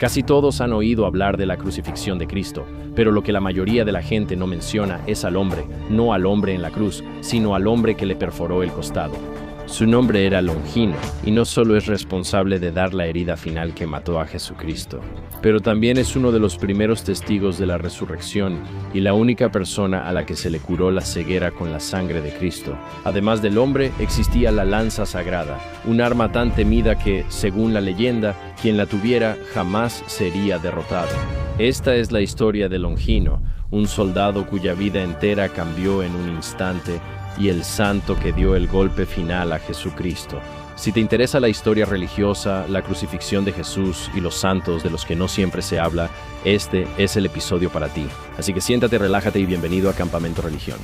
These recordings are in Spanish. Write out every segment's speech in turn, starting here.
Casi todos han oído hablar de la crucifixión de Cristo, pero lo que la mayoría de la gente no menciona es al hombre, no al hombre en la cruz, sino al hombre que le perforó el costado. Su nombre era Longino, y no solo es responsable de dar la herida final que mató a Jesucristo, pero también es uno de los primeros testigos de la resurrección y la única persona a la que se le curó la ceguera con la sangre de Cristo. Además del hombre, existía la lanza sagrada, un arma tan temida que, según la leyenda, quien la tuviera jamás sería derrotado. Esta es la historia de Longino, un soldado cuya vida entera cambió en un instante, y el santo que dio el golpe final a Jesucristo. Si te interesa la historia religiosa, la crucifixión de Jesús y los santos de los que no siempre se habla, este es el episodio para ti. Así que siéntate, relájate y bienvenido a Campamento Religión.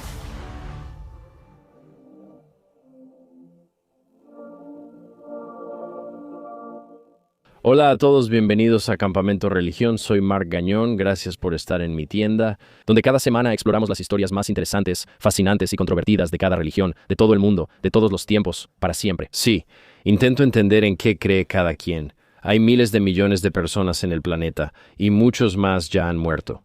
Hola a todos, bienvenidos a Campamento Religión. Soy Marc Gañón, gracias por estar en mi tienda, donde cada semana exploramos las historias más interesantes, fascinantes y controvertidas de cada religión, de todo el mundo, de todos los tiempos, para siempre. Sí, intento entender en qué cree cada quien. Hay miles de millones de personas en el planeta, y muchos más ya han muerto.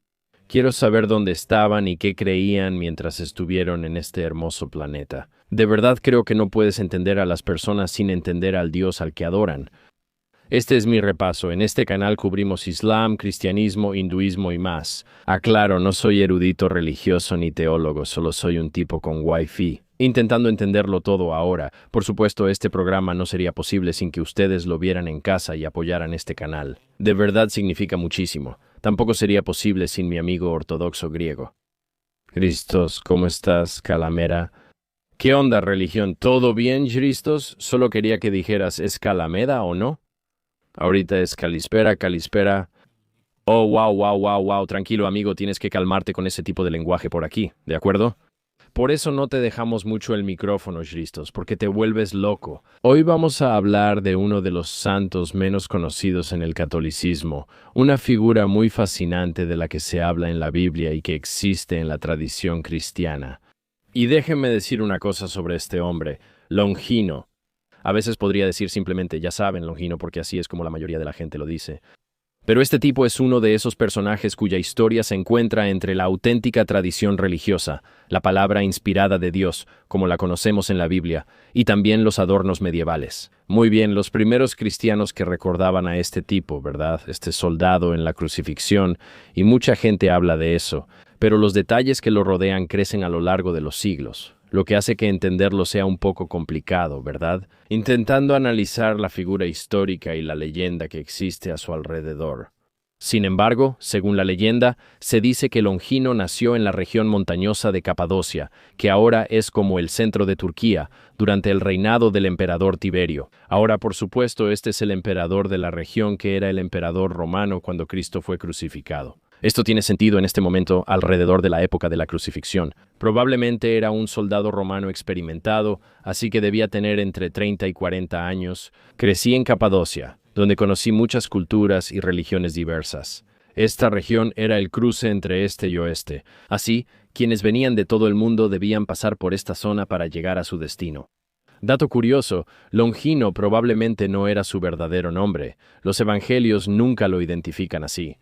Quiero saber dónde estaban y qué creían mientras estuvieron en este hermoso planeta. De verdad creo que no puedes entender a las personas sin entender al Dios al que adoran. Este es mi repaso. En este canal cubrimos Islam, cristianismo, hinduismo y más. Aclaro, no soy erudito religioso ni teólogo, solo soy un tipo con Wi-Fi, intentando entenderlo todo ahora. Por supuesto, este programa no sería posible sin que ustedes lo vieran en casa y apoyaran este canal. De verdad significa muchísimo. Tampoco sería posible sin mi amigo ortodoxo griego. Christos, ¿cómo estás, Calamera? ¿Qué onda, religión? ¿Todo bien, Christos? Solo quería que dijeras, ¿es Calameda o no? Ahorita es Calispera. Oh, wow. Tranquilo, amigo, tienes que calmarte con ese tipo de lenguaje por aquí, ¿de acuerdo? Por eso no te dejamos mucho el micrófono, Christos, porque te vuelves loco. Hoy vamos a hablar de uno de los santos menos conocidos en el catolicismo, una figura muy fascinante de la que se habla en la Biblia y que existe en la tradición cristiana. Y déjenme decir una cosa sobre este hombre, Longino. A veces podría decir simplemente, ya saben, Longino, porque así es como la mayoría de la gente lo dice. Pero este tipo es uno de esos personajes cuya historia se encuentra entre la auténtica tradición religiosa, la palabra inspirada de Dios, como la conocemos en la Biblia, y también los adornos medievales. Muy bien, los primeros cristianos que recordaban a este tipo, ¿verdad? Este soldado en la crucifixión, y mucha gente habla de eso, pero los detalles que lo rodean crecen a lo largo de los siglos, lo que hace que entenderlo sea un poco complicado, ¿verdad? Intentando analizar la figura histórica y la leyenda que existe a su alrededor. Sin embargo, según la leyenda, se dice que Longino nació en la región montañosa de Capadocia, que ahora es como el centro de Turquía, durante el reinado del emperador Tiberio. Ahora, por supuesto, este es el emperador de la región que era el emperador romano cuando Cristo fue crucificado. Esto tiene sentido en este momento alrededor de la época de la crucifixión. Probablemente era un soldado romano experimentado, así que debía tener entre 30 y 40 años. Crecí en Capadocia, donde conocí muchas culturas y religiones diversas. Esta región era el cruce entre este y oeste. Así, quienes venían de todo el mundo debían pasar por esta zona para llegar a su destino. Dato curioso, Longino probablemente no era su verdadero nombre. Los evangelios nunca lo identifican así.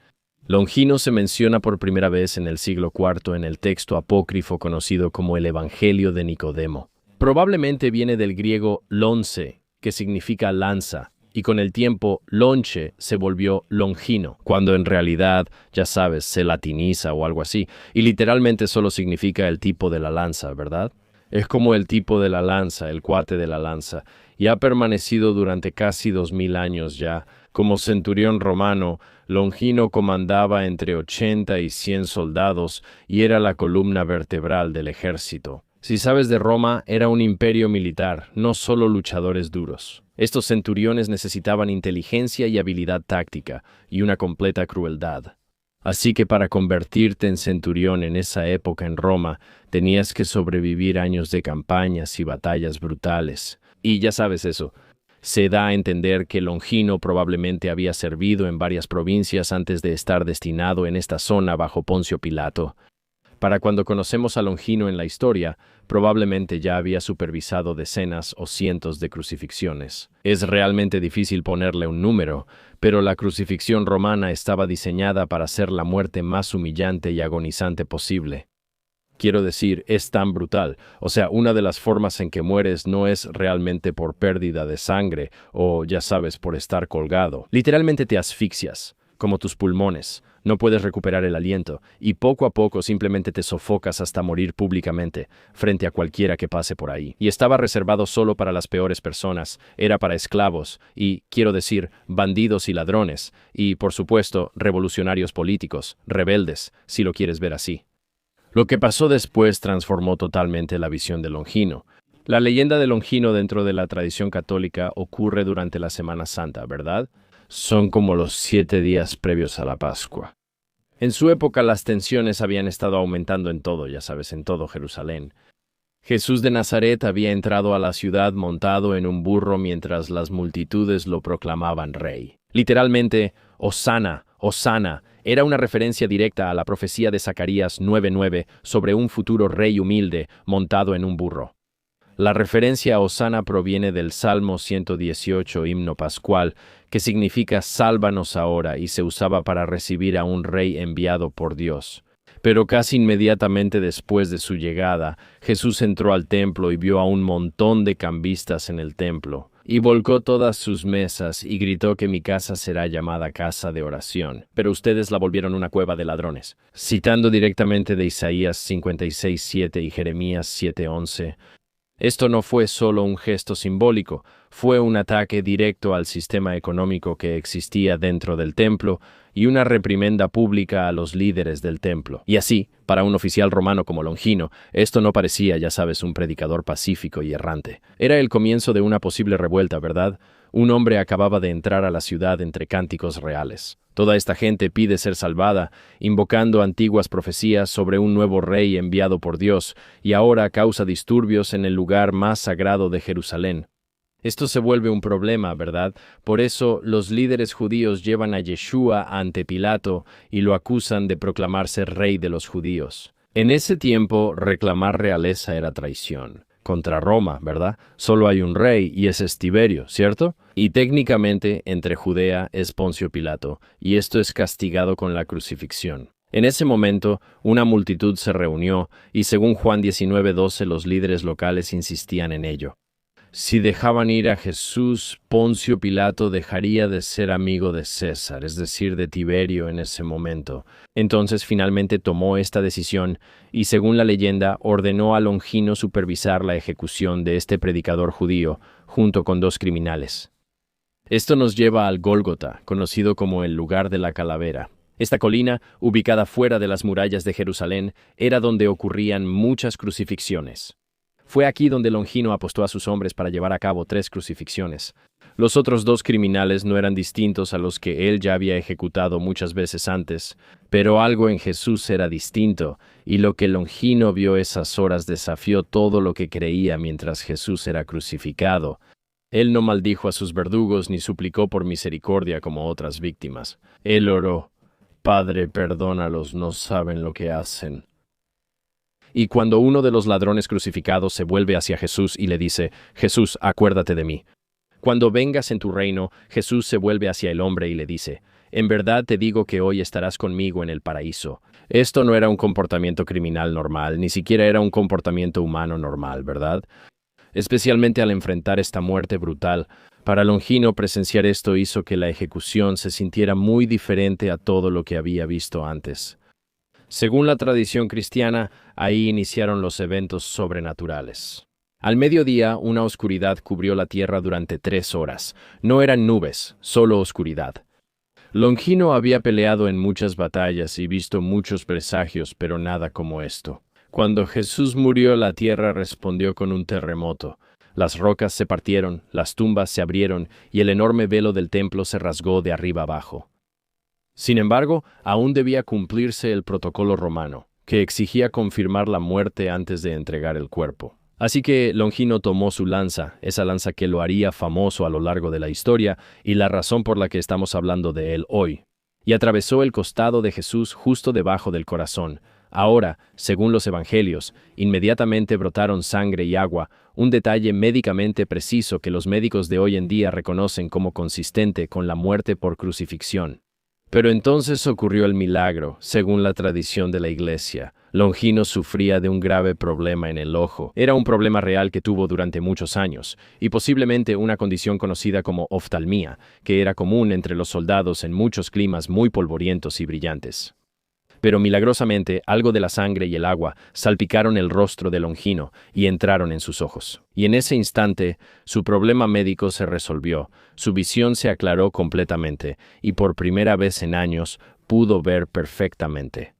Longino se menciona por primera vez en el siglo IV en el texto apócrifo conocido como el Evangelio de Nicodemo. Probablemente viene del griego lonce, que significa lanza, y con el tiempo lonche se volvió Longino, cuando en realidad, ya sabes, se latiniza o algo así, y literalmente solo significa el tipo de la lanza, ¿verdad? Es como el tipo de la lanza, el cuate de la lanza, y ha permanecido durante casi 2000 años ya. Como centurión romano, Longino comandaba entre 80 y 100 soldados y era la columna vertebral del ejército. Si sabes de Roma, era un imperio militar, no solo luchadores duros. Estos centuriones necesitaban inteligencia y habilidad táctica, y una completa crueldad. Así que para convertirte en centurión en esa época en Roma, tenías que sobrevivir años de campañas y batallas brutales. Y ya sabes eso. Se da a entender que Longino probablemente había servido en varias provincias antes de estar destinado en esta zona bajo Poncio Pilato. Para cuando conocemos a Longino en la historia, probablemente ya había supervisado decenas o cientos de crucifixiones. Es realmente difícil ponerle un número, pero la crucifixión romana estaba diseñada para ser la muerte más humillante y agonizante posible. Quiero decir, es tan brutal. O sea, una de las formas en que mueres no es realmente por pérdida de sangre o, ya sabes, por estar colgado. Literalmente te asfixias, como tus pulmones. No puedes recuperar el aliento y poco a poco simplemente te sofocas hasta morir públicamente, frente a cualquiera que pase por ahí. Y estaba reservado solo para las peores personas, era para esclavos y, quiero decir, bandidos y ladrones, y, por supuesto, revolucionarios políticos, rebeldes, si lo quieres ver así. Lo que pasó después transformó totalmente la visión de Longino. La leyenda de Longino dentro de la tradición católica ocurre durante la Semana Santa, ¿verdad? Son como los 7 días previos a la Pascua. En su época las tensiones habían estado aumentando en todo, ya sabes, en todo Jerusalén. Jesús de Nazaret había entrado a la ciudad montado en un burro mientras las multitudes lo proclamaban rey. Literalmente, Hosana, Hosana, era una referencia directa a la profecía de Zacarías 9:9 sobre un futuro rey humilde montado en un burro. La referencia a Hosana proviene del Salmo 118, himno pascual, que significa «Sálvanos ahora» y se usaba para recibir a un rey enviado por Dios. Pero casi inmediatamente después de su llegada, Jesús entró al templo y vio a un montón de cambistas en el templo, y volcó todas sus mesas y gritó que mi casa será llamada casa de oración, pero ustedes la volvieron una cueva de ladrones. Citando directamente de Isaías 56:7 y Jeremías 7:11, esto no fue solo un gesto simbólico, fue un ataque directo al sistema económico que existía dentro del templo y una reprimenda pública a los líderes del templo. Y así, para un oficial romano como Longino, esto no parecía, ya sabes, un predicador pacífico y errante. Era el comienzo de una posible revuelta, ¿verdad? Un hombre acababa de entrar a la ciudad entre cánticos reales. Toda esta gente pide ser salvada, invocando antiguas profecías sobre un nuevo rey enviado por Dios, y ahora causa disturbios en el lugar más sagrado de Jerusalén. Esto se vuelve un problema, ¿verdad? Por eso los líderes judíos llevan a Yeshua ante Pilato y lo acusan de proclamarse rey de los judíos. En ese tiempo, reclamar realeza era traición. Contra Roma, ¿verdad? Solo hay un rey y ese es Tiberio, ¿cierto? Y técnicamente entre Judea es Poncio Pilato, y esto es castigado con la crucifixión. En ese momento, una multitud se reunió, y según Juan 19:12 los líderes locales insistían en ello. Si dejaban ir a Jesús, Poncio Pilato dejaría de ser amigo de César, es decir, de Tiberio en ese momento. Entonces finalmente tomó esta decisión y, según la leyenda, ordenó a Longino supervisar la ejecución de este predicador judío, junto con 2 criminales. Esto nos lleva al Gólgota, conocido como el lugar de la calavera. Esta colina, ubicada fuera de las murallas de Jerusalén, era donde ocurrían muchas crucifixiones. Fue aquí donde Longino apostó a sus hombres para llevar a cabo 3 crucifixiones. Los otros 2 criminales no eran distintos a los que él ya había ejecutado muchas veces antes, pero algo en Jesús era distinto, y lo que Longino vio esas horas desafió todo lo que creía mientras Jesús era crucificado. Él no maldijo a sus verdugos ni suplicó por misericordia como otras víctimas. Él oró: «Padre, perdónalos, no saben lo que hacen». Y cuando uno de los ladrones crucificados se vuelve hacia Jesús y le dice: «Jesús, acuérdate de mí». Cuando vengas en tu reino, Jesús se vuelve hacia el hombre y le dice: «En verdad te digo que hoy estarás conmigo en el paraíso». Esto no era un comportamiento criminal normal, ni siquiera era un comportamiento humano normal, ¿verdad? Especialmente al enfrentar esta muerte brutal. Para Longino, presenciar esto hizo que la ejecución se sintiera muy diferente a todo lo que había visto antes. Según la tradición cristiana, ahí iniciaron los eventos sobrenaturales. Al mediodía, una oscuridad cubrió la tierra durante 3 horas. No eran nubes, solo oscuridad. Longino había peleado en muchas batallas y visto muchos presagios, pero nada como esto. Cuando Jesús murió, la tierra respondió con un terremoto. Las rocas se partieron, las tumbas se abrieron y el enorme velo del templo se rasgó de arriba abajo. Sin embargo, aún debía cumplirse el protocolo romano, que exigía confirmar la muerte antes de entregar el cuerpo. Así que Longino tomó su lanza, esa lanza que lo haría famoso a lo largo de la historia y la razón por la que estamos hablando de él hoy, y atravesó el costado de Jesús justo debajo del corazón, Ahora, según los evangelios, inmediatamente brotaron sangre y agua, un detalle médicamente preciso que los médicos de hoy en día reconocen como consistente con la muerte por crucifixión. Pero entonces ocurrió el milagro, según la tradición de la Iglesia. Longino sufría de un grave problema en el ojo. Era un problema real que tuvo durante muchos años, y posiblemente una condición conocida como oftalmía, que era común entre los soldados en muchos climas muy polvorientos y brillantes. Pero milagrosamente algo de la sangre y el agua salpicaron el rostro de Longino y entraron en sus ojos. Y en ese instante, su problema médico se resolvió, su visión se aclaró completamente, y por primera vez en años pudo ver perfectamente.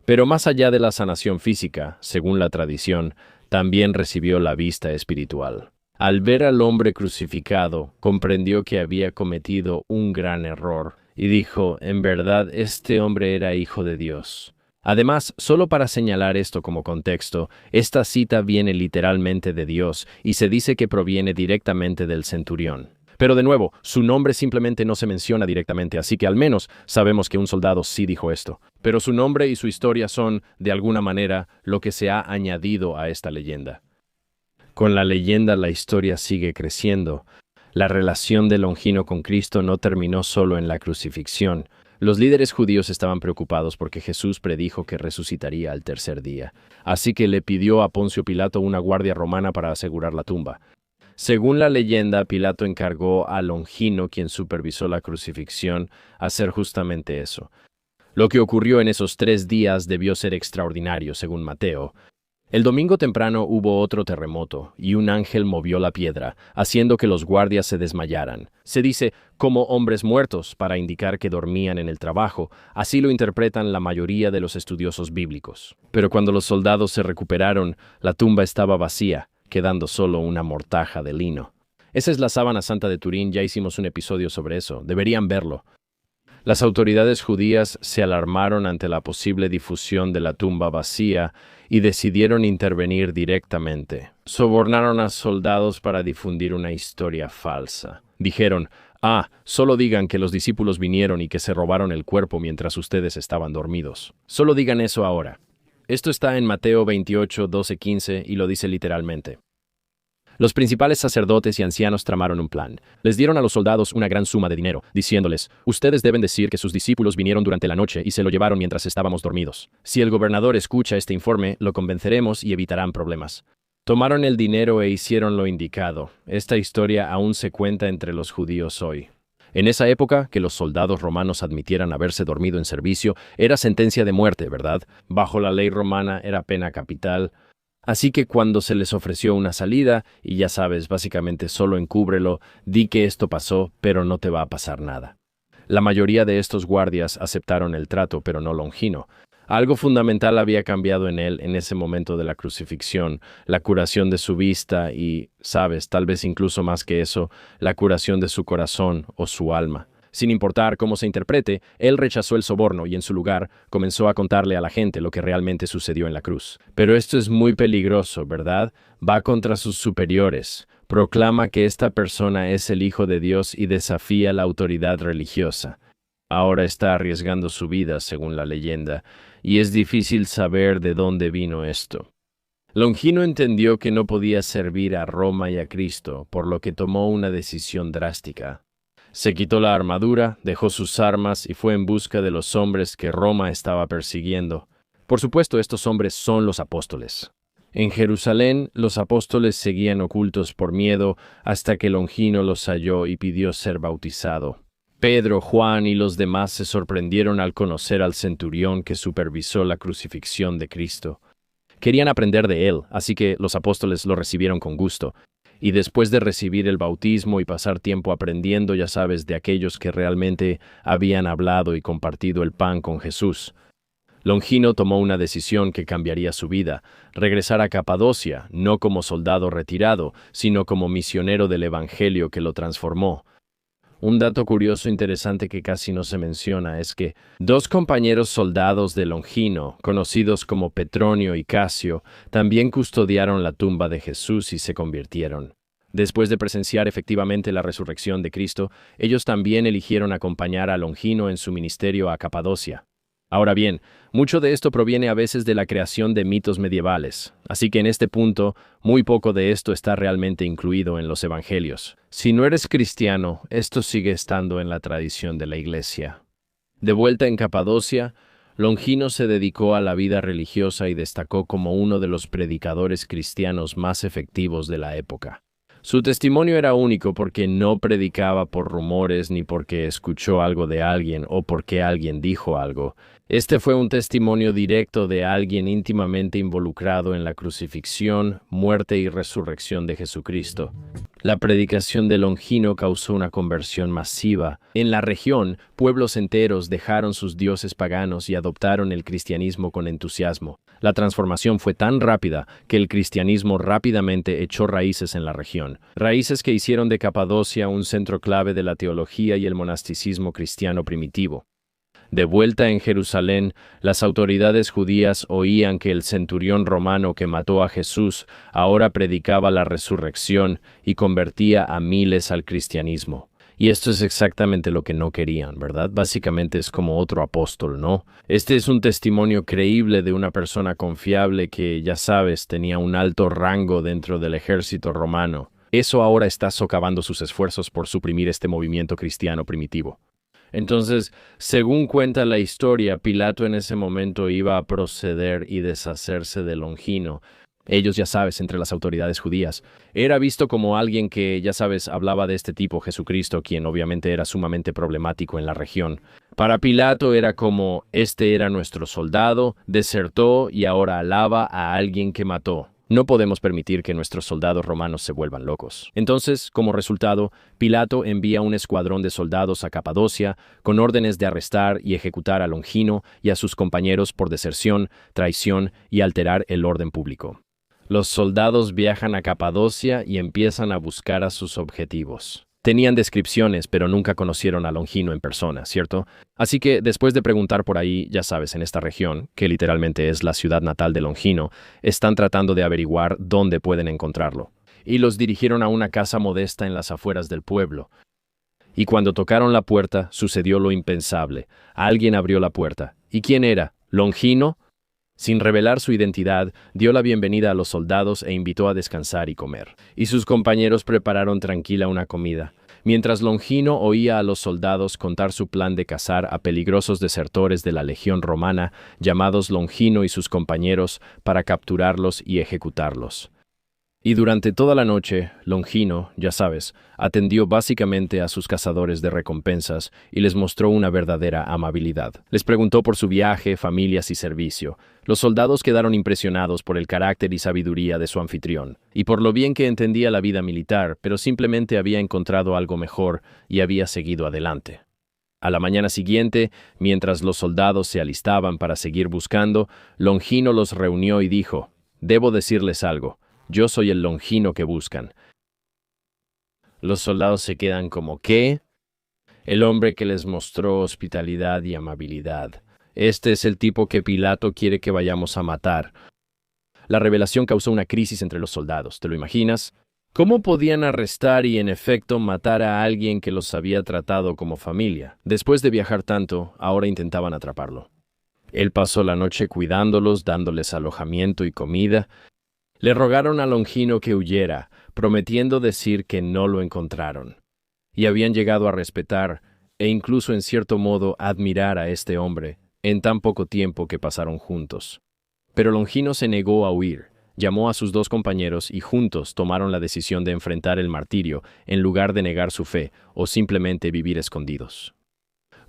Pero más allá de la sanación física, según la tradición, también recibió la vista espiritual. Al ver al hombre crucificado, comprendió que había cometido un gran error, y dijo, en verdad, este hombre era hijo de Dios. Además, solo para señalar esto como contexto, esta cita viene literalmente de Dios y se dice que proviene directamente del centurión. Pero de nuevo, su nombre simplemente no se menciona directamente, así que al menos sabemos que un soldado sí dijo esto. Pero su nombre y su historia son, de alguna manera, lo que se ha añadido a esta leyenda. Con la leyenda la historia sigue creciendo. La relación de Longino con Cristo no terminó solo en la crucifixión. Los líderes judíos estaban preocupados porque Jesús predijo que resucitaría al tercer día. Así que le pidió a Poncio Pilato una guardia romana para asegurar la tumba. Según la leyenda, Pilato encargó a Longino, quien supervisó la crucifixión, hacer justamente eso. Lo que ocurrió en esos 3 días debió ser extraordinario, según Mateo. El domingo temprano hubo otro terremoto, y un ángel movió la piedra, haciendo que los guardias se desmayaran. Se dice, como hombres muertos, para indicar que dormían en el trabajo. Así lo interpretan la mayoría de los estudiosos bíblicos. Pero cuando los soldados se recuperaron, la tumba estaba vacía, quedando solo una mortaja de lino. Esa es la sábana santa de Turín, ya hicimos un episodio sobre eso, deberían verlo. Las autoridades judías se alarmaron ante la posible difusión de la tumba vacía y decidieron intervenir directamente. Sobornaron a soldados para difundir una historia falsa. Dijeron, solo digan que los discípulos vinieron y que se robaron el cuerpo mientras ustedes estaban dormidos. Solo digan eso ahora. Esto está en Mateo 28, 12-15 y lo dice literalmente. Los principales sacerdotes y ancianos tramaron un plan. Les dieron a los soldados una gran suma de dinero, diciéndoles, ustedes deben decir que sus discípulos vinieron durante la noche y se lo llevaron mientras estábamos dormidos. Si el gobernador escucha este informe, lo convenceremos y evitarán problemas. Tomaron el dinero e hicieron lo indicado. Esta historia aún se cuenta entre los judíos hoy. En esa época, que los soldados romanos admitieran haberse dormido en servicio era sentencia de muerte, ¿verdad? Bajo la ley romana era pena capital. Así que cuando se les ofreció una salida, y ya sabes, básicamente solo encúbrelo, di que esto pasó, pero no te va a pasar nada. La mayoría de estos guardias aceptaron el trato, pero no Longino. Algo fundamental había cambiado en él en ese momento de la crucifixión, la curación de su vista y, sabes, tal vez incluso más que eso, la curación de su corazón o su alma. Sin importar cómo se interprete, él rechazó el soborno y en su lugar comenzó a contarle a la gente lo que realmente sucedió en la cruz. Pero esto es muy peligroso, ¿verdad? Va contra sus superiores. Proclama que esta persona es el Hijo de Dios y desafía la autoridad religiosa. Ahora está arriesgando su vida, según la leyenda, y es difícil saber de dónde vino esto. Longino entendió que no podía servir a Roma y a Cristo, por lo que tomó una decisión drástica. Se quitó la armadura, dejó sus armas y fue en busca de los hombres que Roma estaba persiguiendo. Por supuesto, estos hombres son los apóstoles. En Jerusalén, los apóstoles seguían ocultos por miedo hasta que Longino los halló y pidió ser bautizado. Pedro, Juan y los demás se sorprendieron al conocer al centurión que supervisó la crucifixión de Cristo. Querían aprender de él, así que los apóstoles lo recibieron con gusto. Y después de recibir el bautismo y pasar tiempo aprendiendo, ya sabes, de aquellos que realmente habían hablado y compartido el pan con Jesús, Longino tomó una decisión que cambiaría su vida: regresar a Capadocia, no como soldado retirado, sino como misionero del Evangelio que lo transformó. Un dato curioso interesante que casi no se menciona es que 2 compañeros soldados de Longino, conocidos como Petronio y Casio, también custodiaron la tumba de Jesús y se convirtieron. Después de presenciar efectivamente la resurrección de Cristo, ellos también eligieron acompañar a Longino en su ministerio a Capadocia. Ahora bien, mucho de esto proviene a veces de la creación de mitos medievales, así que en este punto, muy poco de esto está realmente incluido en los evangelios. Si no eres cristiano, esto sigue estando en la tradición de la Iglesia. De vuelta en Capadocia, Longino se dedicó a la vida religiosa y destacó como uno de los predicadores cristianos más efectivos de la época. Su testimonio era único porque no predicaba por rumores ni porque escuchó algo de alguien o porque alguien dijo algo. Este fue un testimonio directo de alguien íntimamente involucrado en la crucifixión, muerte y resurrección de Jesucristo. La predicación de Longino causó una conversión masiva. En la región, pueblos enteros dejaron sus dioses paganos y adoptaron el cristianismo con entusiasmo. La transformación fue tan rápida que el cristianismo rápidamente echó raíces en la región, raíces que hicieron de Capadocia un centro clave de la teología y el monasticismo cristiano primitivo. De vuelta en Jerusalén, las autoridades judías oían que el centurión romano que mató a Jesús ahora predicaba la resurrección y convertía a miles al cristianismo. Y esto es exactamente lo que no querían, ¿verdad? Básicamente es como otro apóstol, ¿no? Este es un testimonio creíble de una persona confiable que, ya sabes, tenía un alto rango dentro del ejército romano. Eso ahora está socavando sus esfuerzos por suprimir este movimiento cristiano primitivo. Entonces, según cuenta la historia, Pilato en ese momento iba a proceder y deshacerse de Longino. Ellos, ya sabes, entre las autoridades judías. Era visto como alguien que, ya sabes, hablaba de este tipo, Jesucristo, quien obviamente era sumamente problemático en la región. Para Pilato era como, este era nuestro soldado, desertó y ahora alaba a alguien que mató. No podemos permitir que nuestros soldados romanos se vuelvan locos. Entonces, como resultado, Pilato envía un escuadrón de soldados a Capadocia con órdenes de arrestar y ejecutar a Longino y a sus compañeros por deserción, traición y alterar el orden público. Los soldados viajan a Capadocia y empiezan a buscar a sus objetivos. Tenían descripciones, pero nunca conocieron a Longino en persona, ¿cierto? Así que, después de preguntar por ahí, ya sabes, en esta región, que literalmente es la ciudad natal de Longino, están tratando de averiguar dónde pueden encontrarlo. Y los dirigieron a una casa modesta en las afueras del pueblo. Y cuando tocaron la puerta, sucedió lo impensable. Alguien abrió la puerta. ¿Y quién era? ¿Longino? Sin revelar su identidad, dio la bienvenida a los soldados e invitó a descansar y comer. Y sus compañeros prepararon tranquila una comida, mientras Longino oía a los soldados contar su plan de cazar a peligrosos desertores de la legión romana, llamados Longino y sus compañeros, para capturarlos y ejecutarlos. Y durante toda la noche, Longino, ya sabes, atendió básicamente a sus cazadores de recompensas y les mostró una verdadera amabilidad. Les preguntó por su viaje, familias y servicio. Los soldados quedaron impresionados por el carácter y sabiduría de su anfitrión, y por lo bien que entendía la vida militar, pero simplemente había encontrado algo mejor y había seguido adelante. A la mañana siguiente, mientras los soldados se alistaban para seguir buscando, Longino los reunió y dijo: «Debo decirles algo. Yo soy el Longino que buscan». Los soldados se quedan como, ¿qué? El hombre que les mostró hospitalidad y amabilidad. Este es el tipo que Pilato quiere que vayamos a matar. La revelación causó una crisis entre los soldados, ¿te lo imaginas? ¿Cómo podían arrestar y, en efecto, matar a alguien que los había tratado como familia? Después de viajar tanto, ahora intentaban atraparlo. Él pasó la noche cuidándolos, dándoles alojamiento y comida. Le rogaron a Longino que huyera, prometiendo decir que no lo encontraron. Y habían llegado a respetar, e incluso en cierto modo admirar a este hombre, en tan poco tiempo que pasaron juntos. Pero Longino se negó a huir, llamó a sus dos compañeros y juntos tomaron la decisión de enfrentar el martirio en lugar de negar su fe o simplemente vivir escondidos.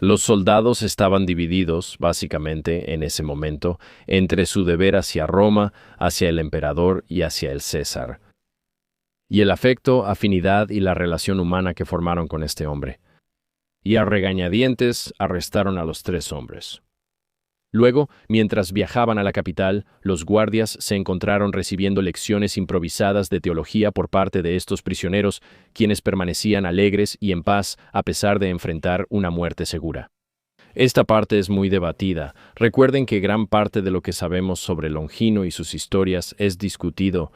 Los soldados estaban divididos, básicamente, en ese momento, entre su deber hacia Roma, hacia el emperador y hacia el César, y el afecto, afinidad y la relación humana que formaron con este hombre. Y a regañadientes arrestaron a los 3 hombres. Luego, mientras viajaban a la capital, los guardias se encontraron recibiendo lecciones improvisadas de teología por parte de estos prisioneros, quienes permanecían alegres y en paz a pesar de enfrentar una muerte segura. Esta parte es muy debatida. Recuerden que gran parte de lo que sabemos sobre Longino y sus historias es discutido.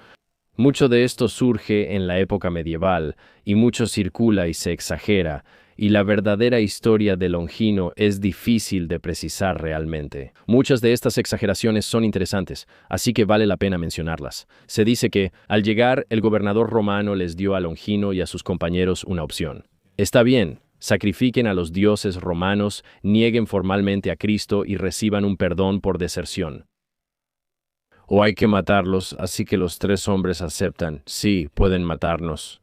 Mucho de esto surge en la época medieval y mucho circula y se exagera. y la verdadera historia de Longino es difícil de precisar realmente. Muchas de estas exageraciones son interesantes, así que vale la pena mencionarlas. Se dice que, al llegar, el gobernador romano les dio a Longino y a sus compañeros una opción. Está bien, sacrifiquen a los dioses romanos, nieguen formalmente a Cristo y reciban un perdón por deserción. O hay que matarlos, así que los tres hombres aceptan, sí, pueden matarnos.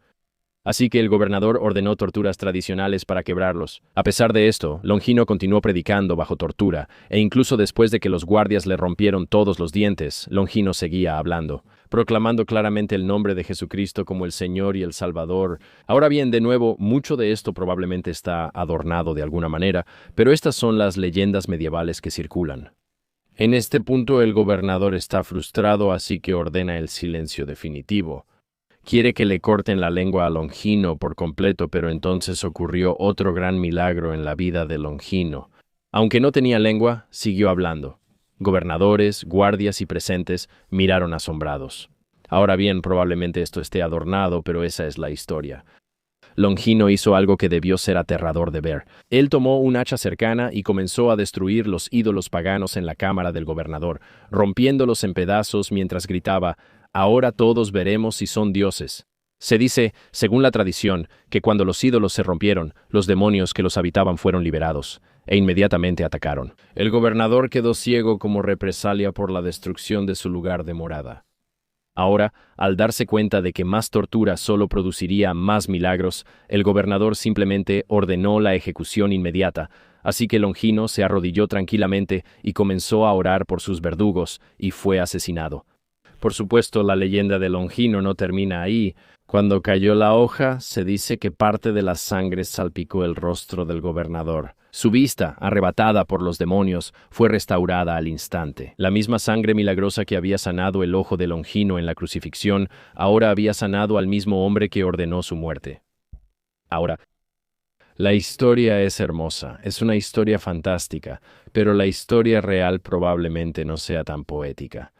Así que el gobernador ordenó torturas tradicionales para quebrarlos. A pesar de esto, Longino continuó predicando bajo tortura, e incluso después de que los guardias le rompieron todos los dientes, Longino seguía hablando, proclamando claramente el nombre de Jesucristo como el Señor y el Salvador. Ahora bien, de nuevo, mucho de esto probablemente está adornado de alguna manera, pero estas son las leyendas medievales que circulan. En este punto el gobernador está frustrado, así que ordena el silencio definitivo. Quiere que le corten la lengua a Longino por completo, pero entonces ocurrió otro gran milagro en la vida de Longino. Aunque no tenía lengua, siguió hablando. Gobernadores, guardias y presentes miraron asombrados. Ahora bien, probablemente esto esté adornado, pero esa es la historia. Longino hizo algo que debió ser aterrador de ver. Él tomó un hacha cercana y comenzó a destruir los ídolos paganos en la cámara del gobernador, rompiéndolos en pedazos mientras gritaba: «Ahora todos veremos si son dioses». Se dice, según la tradición, que cuando los ídolos se rompieron, los demonios que los habitaban fueron liberados, e inmediatamente atacaron. El gobernador quedó ciego como represalia por la destrucción de su lugar de morada. Ahora, al darse cuenta de que más tortura solo produciría más milagros, el gobernador simplemente ordenó la ejecución inmediata, así que Longino se arrodilló tranquilamente y comenzó a orar por sus verdugos, y fue asesinado. Por supuesto, la leyenda de Longino no termina ahí. Cuando cayó la hoja, se dice que parte de la sangre salpicó el rostro del gobernador. Su vista, arrebatada por los demonios, fue restaurada al instante. La misma sangre milagrosa que había sanado el ojo de Longino en la crucifixión, ahora había sanado al mismo hombre que ordenó su muerte. Ahora, la historia es hermosa, es una historia fantástica, pero la historia real probablemente no sea tan poética.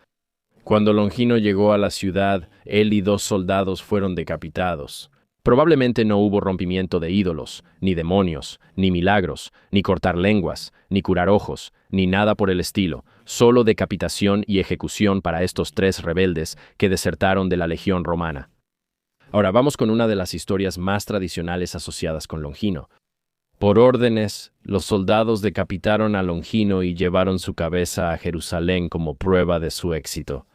Cuando Longino llegó a la ciudad, él y 2 soldados fueron decapitados. Probablemente no hubo rompimiento de ídolos, ni demonios, ni milagros, ni cortar lenguas, ni curar ojos, ni nada por el estilo, solo decapitación y ejecución para estos 3 rebeldes que desertaron de la legión romana. Ahora vamos con una de las historias más tradicionales asociadas con Longino. Por órdenes, los soldados decapitaron a Longino y llevaron su cabeza a Jerusalén como prueba de su éxito.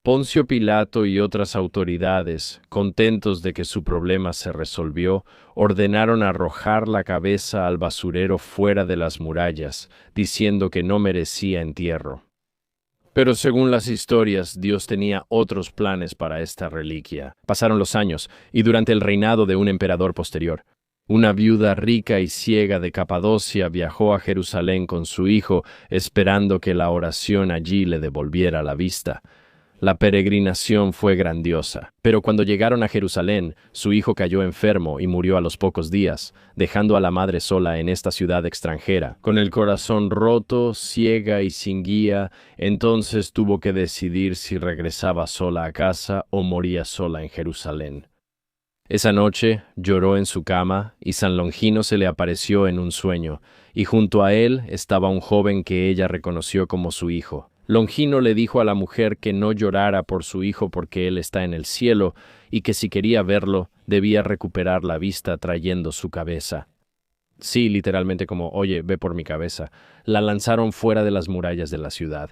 Poncio Pilato y otras autoridades, contentos de que su problema se resolvió, ordenaron arrojar la cabeza al basurero fuera de las murallas, diciendo que no merecía entierro. Pero según las historias, Dios tenía otros planes para esta reliquia. Pasaron los años, y durante el reinado de un emperador posterior, una viuda rica y ciega de Capadocia viajó a Jerusalén con su hijo, esperando que la oración allí le devolviera la vista. La peregrinación fue grandiosa, pero cuando llegaron a Jerusalén, su hijo cayó enfermo y murió a los pocos días, dejando a la madre sola en esta ciudad extranjera. Con el corazón roto, ciega y sin guía, entonces tuvo que decidir si regresaba sola a casa o moría sola en Jerusalén. Esa noche lloró en su cama y San Longino se le apareció en un sueño, y junto a él estaba un joven que ella reconoció como su hijo. Longino le dijo a la mujer que no llorara por su hijo porque él está en el cielo y que si quería verlo, debía recuperar la vista trayendo su cabeza. Sí, literalmente como, oye, ve por mi cabeza. La lanzaron fuera de las murallas de la ciudad.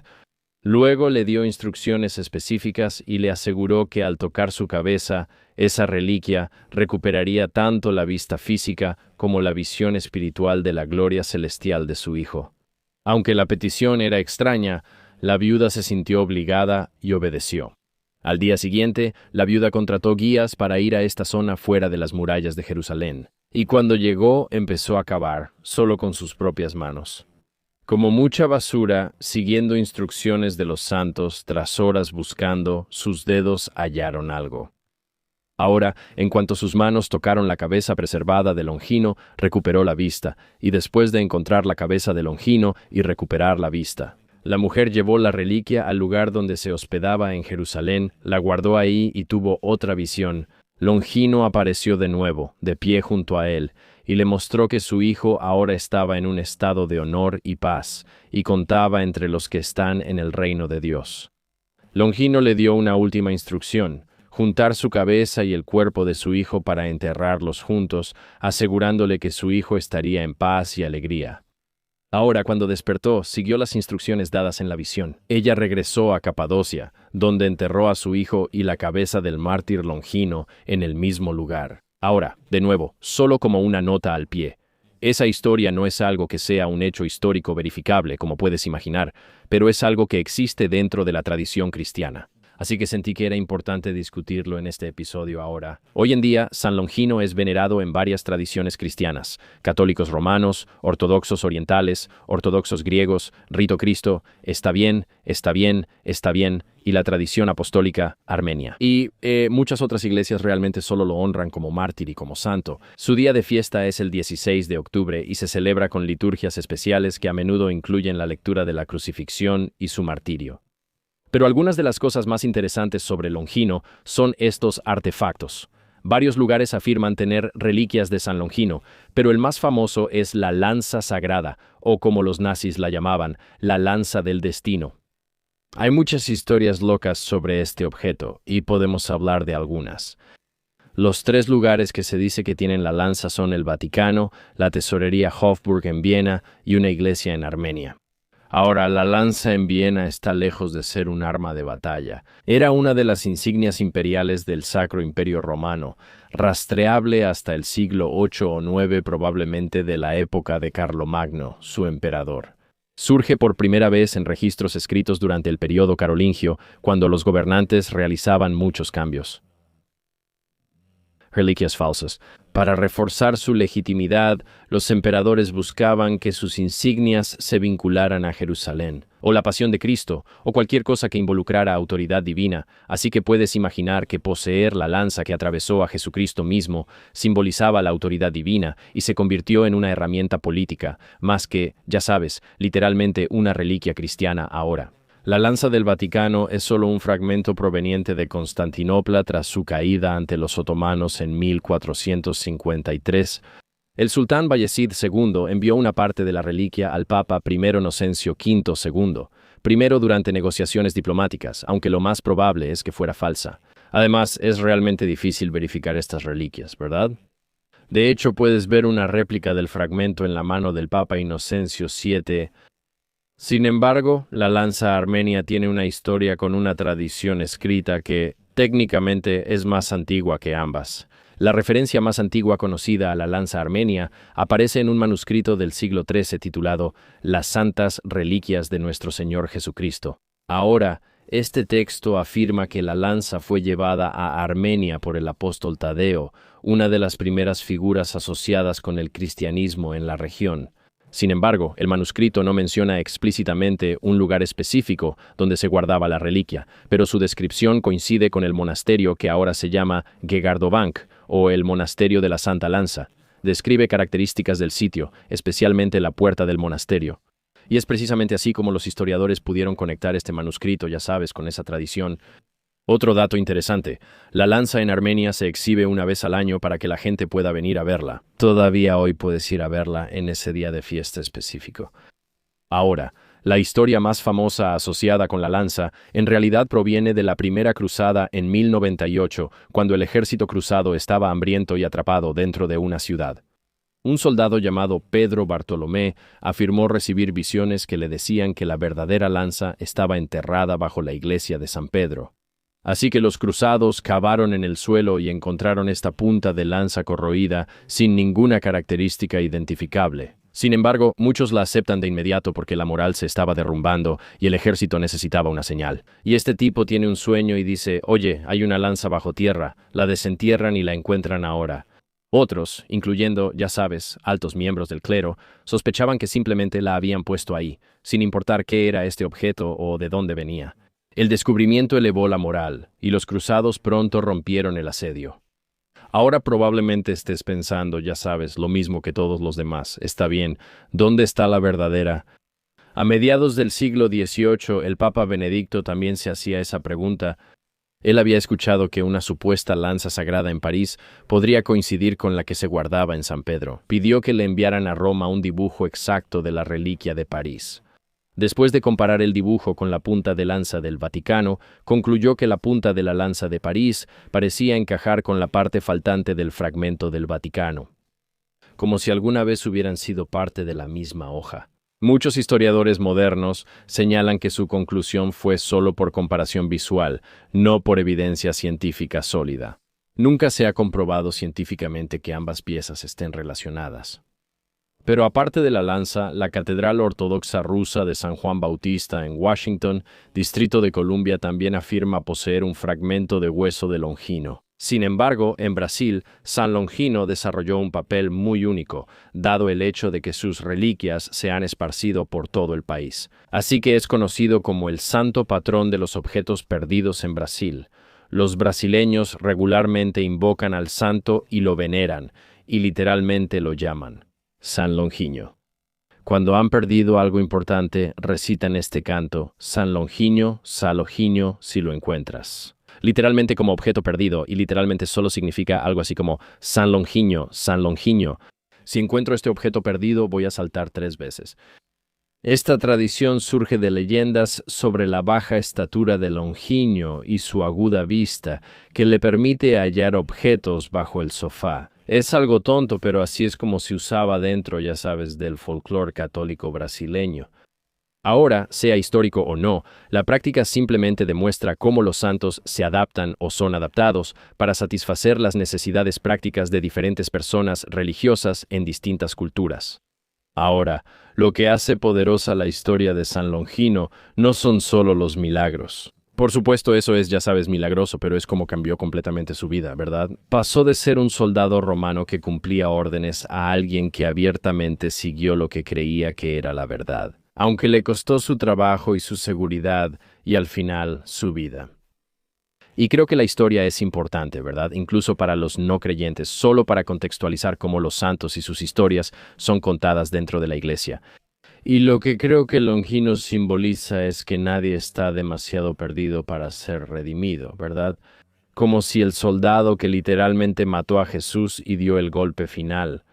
Luego le dio instrucciones específicas y le aseguró que al tocar su cabeza, esa reliquia recuperaría tanto la vista física como la visión espiritual de la gloria celestial de su hijo. Aunque la petición era extraña, la viuda se sintió obligada y obedeció. Al día siguiente, la viuda contrató guías para ir a esta zona fuera de las murallas de Jerusalén, y cuando llegó empezó a cavar, solo con sus propias manos. Como mucha basura, siguiendo instrucciones de los santos, tras horas buscando, sus dedos hallaron algo. Ahora, en cuanto sus manos tocaron la cabeza preservada de Longino, recuperó la vista, y después de encontrar la cabeza de Longino y recuperar la vista, la mujer llevó la reliquia al lugar donde se hospedaba en Jerusalén, la guardó ahí y tuvo otra visión. Longino apareció de nuevo, de pie junto a él, y le mostró que su hijo ahora estaba en un estado de honor y paz, y contaba entre los que están en el reino de Dios. Longino le dio una última instrucción: juntar su cabeza y el cuerpo de su hijo para enterrarlos juntos, asegurándole que su hijo estaría en paz y alegría. Ahora, cuando despertó, siguió las instrucciones dadas en la visión. Ella regresó a Capadocia, donde enterró a su hijo y la cabeza del mártir Longino en el mismo lugar. Ahora, de nuevo, solo como una nota al pie. Esa historia no es algo que sea un hecho histórico verificable, como puedes imaginar, pero es algo que existe dentro de la tradición cristiana. Así que sentí que era importante discutirlo en este episodio ahora. Hoy en día, San Longino es venerado en varias tradiciones cristianas: católicos romanos, ortodoxos orientales, ortodoxos griegos, rito Cristo, está bien, está bien, está bien, y la tradición apostólica armenia. Y muchas otras iglesias realmente solo lo honran como mártir y como santo. Su día de fiesta es el 16 de octubre y se celebra con liturgias especiales que a menudo incluyen la lectura de la crucifixión y su martirio. Pero algunas de las cosas más interesantes sobre Longino son estos artefactos. Varios lugares afirman tener reliquias de San Longino, pero el más famoso es la lanza sagrada, o como los nazis la llamaban, la lanza del destino. Hay muchas historias locas sobre este objeto, y podemos hablar de algunas. Los 3 lugares que se dice que tienen la lanza son el Vaticano, la tesorería Hofburg en Viena y una iglesia en Armenia. Ahora, la lanza en Viena está lejos de ser un arma de batalla. Era una de las insignias imperiales del Sacro Imperio Romano, rastreable hasta el siglo VIII o IX, probablemente de la época de Carlomagno, su emperador. Surge por primera vez en registros escritos durante el período carolingio, cuando los gobernantes realizaban muchos cambios. Reliquias falsas. Para reforzar su legitimidad, los emperadores buscaban que sus insignias se vincularan a Jerusalén, o la pasión de Cristo, o cualquier cosa que involucrara autoridad divina, así que puedes imaginar que poseer la lanza que atravesó a Jesucristo mismo simbolizaba la autoridad divina y se convirtió en una herramienta política, más que, ya sabes, literalmente una reliquia cristiana ahora. La lanza del Vaticano es solo un fragmento proveniente de Constantinopla tras su caída ante los otomanos en 1453. El sultán Bayezid II envió una parte de la reliquia al Papa I Inocencio V II, primero durante negociaciones diplomáticas, aunque lo más probable es que fuera falsa. Además, es realmente difícil verificar estas reliquias, ¿verdad? De hecho, puedes ver una réplica del fragmento en la mano del Papa Inocencio VII. Sin embargo, la lanza armenia tiene una historia con una tradición escrita que, técnicamente, es más antigua que ambas. La referencia más antigua conocida a la lanza armenia aparece en un manuscrito del siglo XIII titulado Las Santas Reliquias de Nuestro Señor Jesucristo. Ahora, este texto afirma que la lanza fue llevada a Armenia por el apóstol Tadeo, una de las primeras figuras asociadas con el cristianismo en la región. Sin embargo, el manuscrito no menciona explícitamente un lugar específico donde se guardaba la reliquia, pero su descripción coincide con el monasterio que ahora se llama Gegardovank, o el Monasterio de la Santa Lanza. Describe características del sitio, especialmente la puerta del monasterio. Y es precisamente así como los historiadores pudieron conectar este manuscrito, ya sabes, con esa tradición. Otro dato interesante: la lanza en Armenia se exhibe una vez al año para que la gente pueda venir a verla. Todavía hoy puedes ir a verla en ese día de fiesta específico. Ahora, la historia más famosa asociada con la lanza en realidad proviene de la primera cruzada en 1098, cuando el ejército cruzado estaba hambriento y atrapado dentro de una ciudad. Un soldado llamado Pedro Bartolomé afirmó recibir visiones que le decían que la verdadera lanza estaba enterrada bajo la iglesia de San Pedro. Así que los cruzados cavaron en el suelo y encontraron esta punta de lanza corroída sin ninguna característica identificable. Sin embargo, muchos la aceptan de inmediato porque la moral se estaba derrumbando y el ejército necesitaba una señal. Y este tipo tiene un sueño y dice: «Oye, hay una lanza bajo tierra», la desentierran y la encuentran ahora. Otros, incluyendo, ya sabes, altos miembros del clero, sospechaban que simplemente la habían puesto ahí, sin importar qué era este objeto o de dónde venía. El descubrimiento elevó la moral, y los cruzados pronto rompieron el asedio. Ahora probablemente estés pensando, ya sabes, lo mismo que todos los demás. Está bien, ¿dónde está la verdadera? A mediados del siglo XVIII, el Papa Benedicto también se hacía esa pregunta. Él había escuchado que una supuesta lanza sagrada en París podría coincidir con la que se guardaba en San Pedro. Pidió que le enviaran a Roma un dibujo exacto de la reliquia de París. Después de comparar el dibujo con la punta de lanza del Vaticano, concluyó que la punta de la lanza de París parecía encajar con la parte faltante del fragmento del Vaticano, como si alguna vez hubieran sido parte de la misma hoja. Muchos historiadores modernos señalan que su conclusión fue solo por comparación visual, no por evidencia científica sólida. Nunca se ha comprobado científicamente que ambas piezas estén relacionadas. Pero aparte de la lanza, la Catedral Ortodoxa Rusa de San Juan Bautista en Washington, Distrito de Columbia, también afirma poseer un fragmento de hueso de Longino. Sin embargo, en Brasil, San Longino desarrolló un papel muy único, dado el hecho de que sus reliquias se han esparcido por todo el país. Así que es conocido como el santo patrón de los objetos perdidos en Brasil. Los brasileños regularmente invocan al santo y lo veneran, y literalmente lo llaman San Longino. Cuando han perdido algo importante, recitan este canto: San Longino, si lo encuentras. Literalmente como objeto perdido, y literalmente solo significa algo así como San Longino, San Longino. Si encuentro este objeto perdido, voy a saltar 3 veces. Esta tradición surge de leyendas sobre la baja estatura de Longino y su aguda vista, que le permite hallar objetos bajo el sofá. Es algo tonto, pero así es como se usaba dentro, ya sabes, del folclore católico brasileño. Ahora, sea histórico o no, la práctica simplemente demuestra cómo los santos se adaptan o son adaptados para satisfacer las necesidades prácticas de diferentes personas religiosas en distintas culturas. Ahora, lo que hace poderosa la historia de San Longino no son solo los milagros. Por supuesto, eso es, ya sabes, milagroso, pero es como cambió completamente su vida, ¿verdad? Pasó de ser un soldado romano que cumplía órdenes a alguien que abiertamente siguió lo que creía que era la verdad, aunque le costó su trabajo y su seguridad y al final su vida. Y creo que la historia es importante, ¿verdad? Incluso para los no creyentes, solo para contextualizar cómo los santos y sus historias son contadas dentro de la iglesia. Y lo que creo que Longino simboliza es que nadie está demasiado perdido para ser redimido, ¿verdad? Como si el soldado que literalmente mató a Jesús y dio el golpe final.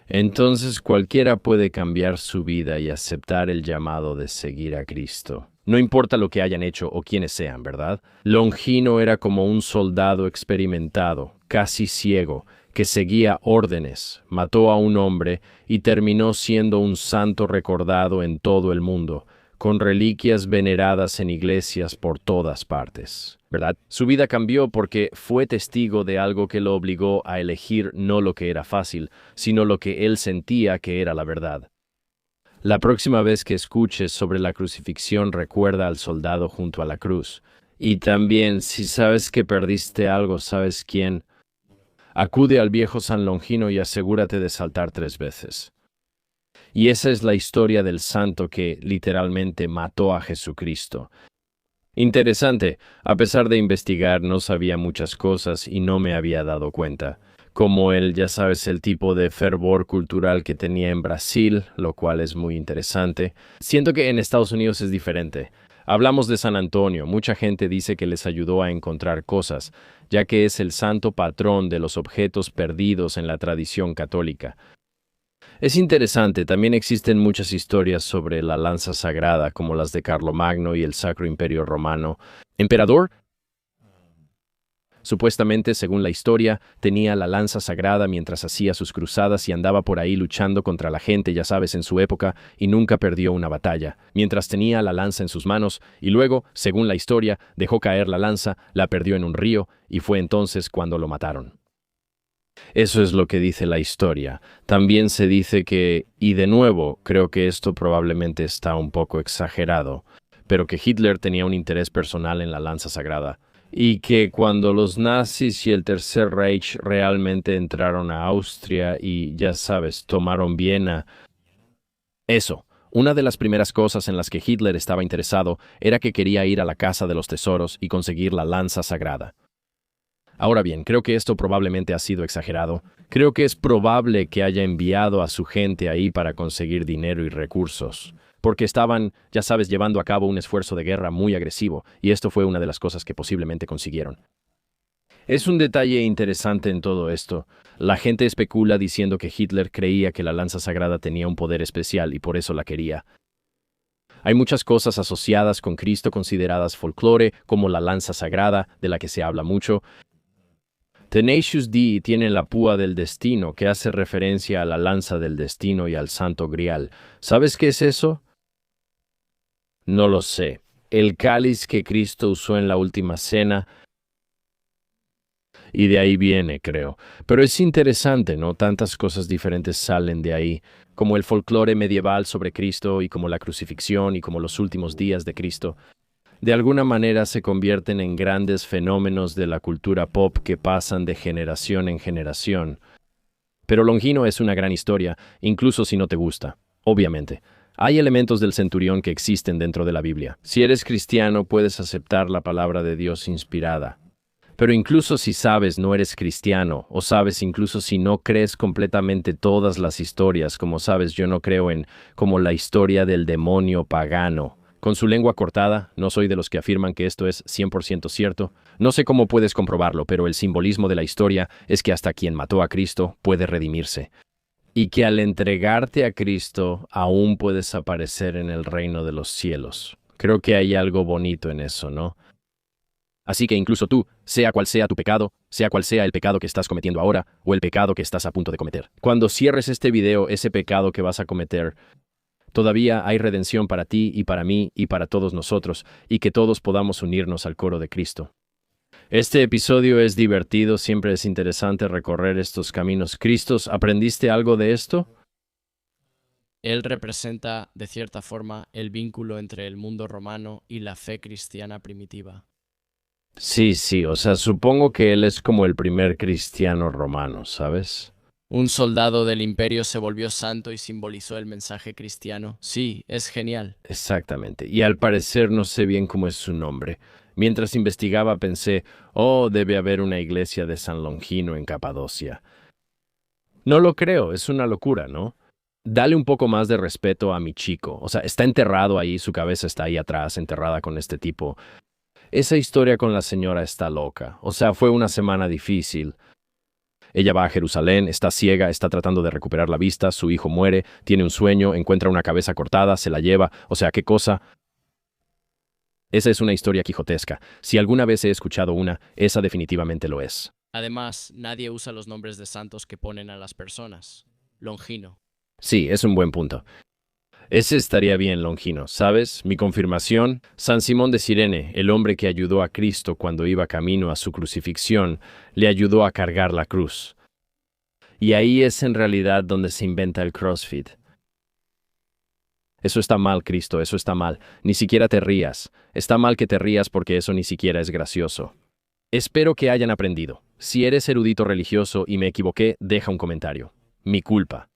Entonces cualquiera puede cambiar su vida y aceptar el llamado de seguir a Cristo. No importa lo que hayan hecho o quiénes sean, ¿verdad? Longino era como un soldado experimentado, casi ciego, que seguía órdenes, mató a un hombre y terminó siendo un santo recordado en todo el mundo, con reliquias veneradas en iglesias por todas partes, ¿verdad? Su vida cambió porque fue testigo de algo que lo obligó a elegir no lo que era fácil, sino lo que él sentía que era la verdad. La próxima vez que escuches sobre la crucifixión, recuerda al soldado junto a la cruz. Y también, si sabes que perdiste algo, ¿sabes quién? Acude al viejo San Longino y asegúrate de saltar 3 veces. Y esa es la historia del santo que literalmente mató a Jesucristo. Interesante, a pesar de investigar no sabía muchas cosas y no me había dado cuenta. Como él, ya sabes, el tipo de fervor cultural que tenía en Brasil, lo cual es muy interesante. Siento que en Estados Unidos es diferente. Hablamos de San Antonio, mucha gente dice que les ayudó a encontrar cosas, ya que es el santo patrón de los objetos perdidos en la tradición católica. Es interesante, también existen muchas historias sobre la lanza sagrada, como las de Carlomagno y el Sacro Imperio Romano. ¿Emperador? Supuestamente, según la historia, tenía la lanza sagrada mientras hacía sus cruzadas y andaba por ahí luchando contra la gente, ya sabes, en su época, y nunca perdió una batalla, mientras tenía la lanza en sus manos, y luego, según la historia, dejó caer la lanza, la perdió en un río, y fue entonces cuando lo mataron. Eso es lo que dice la historia. También se dice que, y de nuevo, creo que esto probablemente está un poco exagerado, pero que Hitler tenía un interés personal en la lanza sagrada. Y que cuando los nazis y el Tercer Reich realmente entraron a Austria y, ya sabes, tomaron Viena. Eso, una de las primeras cosas en las que Hitler estaba interesado era que quería ir a la Casa de los Tesoros y conseguir la lanza sagrada. Ahora bien, creo que esto probablemente ha sido exagerado. Creo que es probable que haya enviado a su gente ahí para conseguir dinero y recursos. porque estaban, ya sabes, llevando a cabo un esfuerzo de guerra muy agresivo, y esto fue una de las cosas que posiblemente consiguieron. Es un detalle interesante en todo esto. La gente especula diciendo que Hitler creía que la lanza sagrada tenía un poder especial y por eso la quería. Hay muchas cosas asociadas con Cristo consideradas folclore, como la lanza sagrada, de la que se habla mucho. Tenacious D tiene la púa del destino, que hace referencia a la lanza del destino y al Santo Grial. ¿Sabes qué es eso? No lo sé. El cáliz que Cristo usó en la última cena, y de ahí viene, creo. Pero es interesante, ¿no? Tantas cosas diferentes salen de ahí, como el folclore medieval sobre Cristo y como la crucifixión y como los últimos días de Cristo. De alguna manera se convierten en grandes fenómenos de la cultura pop que pasan de generación en generación. Pero Longino es una gran historia, incluso si no te gusta, obviamente. Hay elementos del centurión que existen dentro de la Biblia. Si eres cristiano, puedes aceptar la palabra de Dios inspirada. Pero incluso si sabes no eres cristiano, o sabes incluso si no crees completamente todas las historias, como sabes yo no creo en como la historia del demonio pagano. Con su lengua cortada, no soy de los que afirman que esto es 100% cierto. No sé cómo puedes comprobarlo, pero el simbolismo de la historia es que hasta quien mató a Cristo puede redimirse. Y que al entregarte a Cristo aún puedes aparecer en el reino de los cielos. Creo que hay algo bonito en eso, ¿no? Así que incluso tú, sea cual sea tu pecado, sea cual sea el pecado que estás cometiendo ahora o el pecado que estás a punto de cometer. Cuando cierres este video, ese pecado que vas a cometer, todavía hay redención para ti y para mí y para todos nosotros, y que todos podamos unirnos al coro de Cristo. Este episodio es divertido, siempre es interesante recorrer estos caminos. ¿Cristos, aprendiste algo de esto? Él representa, de cierta forma, el vínculo entre el mundo romano y la fe cristiana primitiva. Sí, o sea, supongo que él es como el primer cristiano romano, ¿sabes? Un soldado del imperio se volvió santo y simbolizó el mensaje cristiano. Sí, es genial. Exactamente. Y al parecer no sé bien cómo es su nombre. Mientras investigaba pensé, oh, debe haber una iglesia de San Longino en Capadocia. No lo creo, es una locura, ¿no? Dale un poco más de respeto a mi chico. O sea, está enterrado ahí, su cabeza está ahí atrás, enterrada con este tipo. Esa historia con la señora está loca. O sea, fue una semana difícil. Ella va a Jerusalén, está ciega, está tratando de recuperar la vista, su hijo muere, tiene un sueño, encuentra una cabeza cortada, se la lleva. O sea, ¿qué cosa? Esa es una historia quijotesca. Si alguna vez he escuchado una, esa definitivamente lo es. Además, nadie usa los nombres de santos que ponen a las personas. Longino. Sí, es un buen punto. Ese estaría bien, Longino, ¿sabes? Mi confirmación, San Simón de Cirene, el hombre que ayudó a Cristo cuando iba camino a su crucifixión, le ayudó a cargar la cruz. Y ahí es en realidad donde se inventa el CrossFit. Eso está mal, Cristo, eso está mal. Ni siquiera te rías. Está mal que te rías porque eso ni siquiera es gracioso. Espero que hayan aprendido. Si eres erudito religioso y me equivoqué, deja un comentario. Mi culpa.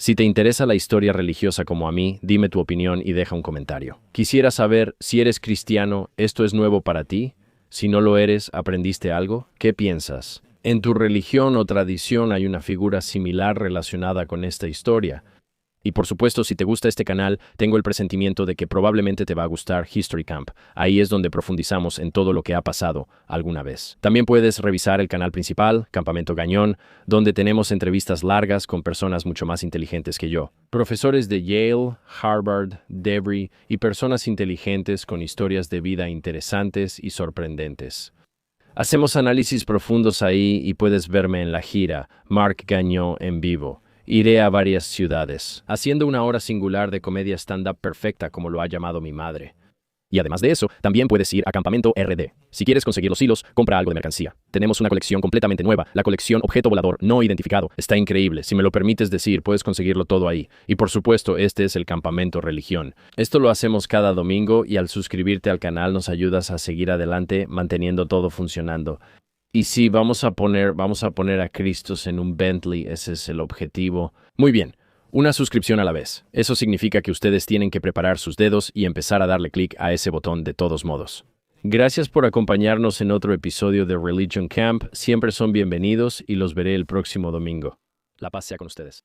Si te interesa la historia religiosa como a mí, dime tu opinión y deja un comentario. Quisiera saber, si eres cristiano, ¿esto es nuevo para ti? Si no lo eres, ¿aprendiste algo? ¿Qué piensas? ¿En tu religión o tradición hay una figura similar relacionada con esta historia? Y por supuesto, si te gusta este canal, tengo el presentimiento de que probablemente te va a gustar History Camp. Ahí es donde profundizamos en todo lo que ha pasado alguna vez. También puedes revisar el canal principal, Campamento Gañón, donde tenemos entrevistas largas con personas mucho más inteligentes que yo. Profesores de Yale, Harvard, Debry y personas inteligentes con historias de vida interesantes y sorprendentes. Hacemos análisis profundos ahí y puedes verme en la gira Marc Gagnon en vivo. Iré a varias ciudades, haciendo una hora singular de comedia stand-up perfecta como lo ha llamado mi madre. Y además de eso, también puedes ir a Campamento RD. Si quieres conseguir los hilos, compra algo de mercancía. Tenemos una colección completamente nueva, la colección Objeto Volador No Identificado. Está increíble, si me lo permites decir, puedes conseguirlo todo ahí. Y por supuesto, este es el Campamento Religión. Esto lo hacemos cada domingo y al suscribirte al canal nos ayudas a seguir adelante manteniendo todo funcionando. Y sí, vamos a poner a Cristos en un Bentley, ese es el objetivo. Muy bien, una suscripción a la vez. Eso significa que ustedes tienen que preparar sus dedos y empezar a darle clic a ese botón de todos modos. Gracias por acompañarnos en otro episodio de Religion Camp. Siempre son bienvenidos y los veré el próximo domingo. La paz sea con ustedes.